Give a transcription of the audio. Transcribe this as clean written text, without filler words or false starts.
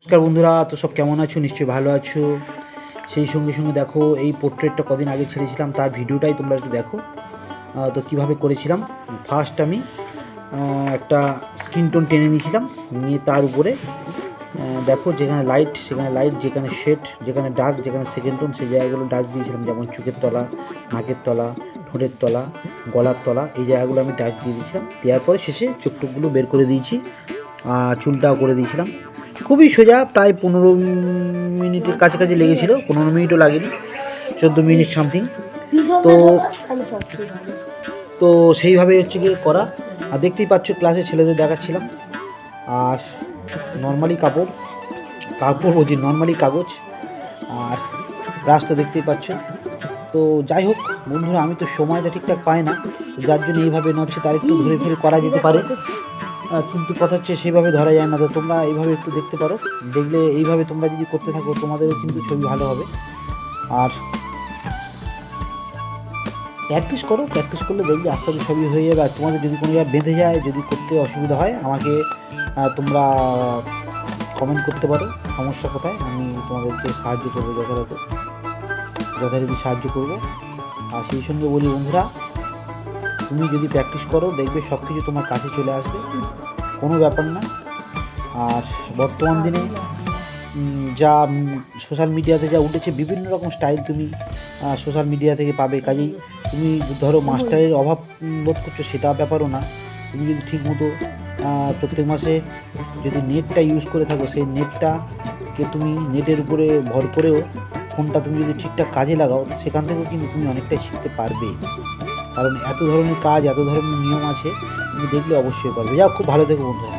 নমস্কার বন্ধুরা, তো সব কেমন আছো? নিশ্চয়ই ভালো আছো। সেই সঙ্গে সঙ্গে দেখো, এই পোর্ট্রেটটা কদিন আগে ছেড়েছিলাম, তার ভিডিওটাই তোমরা একটু দেখো। তো কীভাবে করেছিলাম, ফার্স্ট আমি একটা স্কিন টোন টেনে নিয়েছিলাম, নিয়ে তার উপরে দেখো যেখানে লাইট সেখানে লাইট, যেখানে শেড, যেখানে ডার্ক, যেখানে সেকেন্ড টোন সেই জায়গাগুলো ডার্ক দিয়েছিলাম। যেমন চোখের তলা, নাকের তলা, ঠোঁটের তলা, গলার তলা, এই জায়গাগুলো আমি ডার্ক দিয়ে দিয়েছিলাম। দেওয়ার পরে শেষে চোখটুকগুলো বের করে দিয়েছি, চুলটাও করে দিয়েছিলাম। খুবই সোজা, প্রায় 15 মিনিটের কাছাকাছি লেগেছিল, 15 মিনিটও লাগেনি, 14 মিনিট সামথিং। তো তো সেইভাবে হচ্ছে গিয়ে করা। আর দেখতেই পাচ্ছ, ক্লাসে ছেলেদের দেখাচ্ছিলাম। আর নর্মালি কাপড় বলছি, নর্মালি কাগজ আর ব্রাশ তো দেখতেই পাচ্ছ। তো যাই হোক বন্ধুরা, আমি তো সময়টা ঠিকঠাক পাই না, তো যার জন্য এইভাবে নচ্ছে, তার একটু ঘুরে ফিরে করা যেতে পারে, কিন্তু কথা হচ্ছে সেইভাবে ধরা যায় না। তো তোমরা এইভাবে একটু দেখতে পারো, দেখলে এইভাবে তোমরা যদি করতে থাকো তোমাদেরও কিন্তু ছবি ভালো হবে। আর প্র্যাকটিস করলে দেখবে আস্তে আস্তে ছবি হয়ে যাবে। আর তোমাদের যদি কোনো জায়গায় বেঁধে যায়, যদি করতে অসুবিধা হয়, আমাকে তোমরা কমেন্ট করতে পারো সমস্যা কোথায়, আমি তোমাদেরকে সাহায্য করবো, যথারীতি সাহায্য করবো। আর সেই সঙ্গে বলি বন্ধুরা, তুমি যদি প্র্যাকটিস করো দেখবে সব কিছু তোমার কাছে চলে আসবে, কোনো ব্যাপার না। আর বর্তমান দিনে যা সোশ্যাল মিডিয়াতে যা উঠেছে, বিভিন্ন রকম স্টাইল তুমি সোশ্যাল মিডিয়া থেকে পাবে। কাজেই তুমি ধরো মাস্টারের অভাব বোধ করছো, সেটা ব্যাপারও না। তুমি যদি ঠিকমতো প্রত্যেক মাসে যদি নেটটা ইউজ করে থাকো, সেই নেটটাকে তুমি নেটের উপরে ভর করেও ফোনটা তুমি যদি ঠিকঠাক কাজে লাগাও, সেখান থেকেও কিন্তু তুমি অনেকটাই শিখতে পারবে। কারণ এত ধরনের কাজ, এত ধরনের নিয়ম আছে, তুমি দেখলে অবশ্যই পারবে। যাও, খুব ভালো থেকো বন্ধুরা।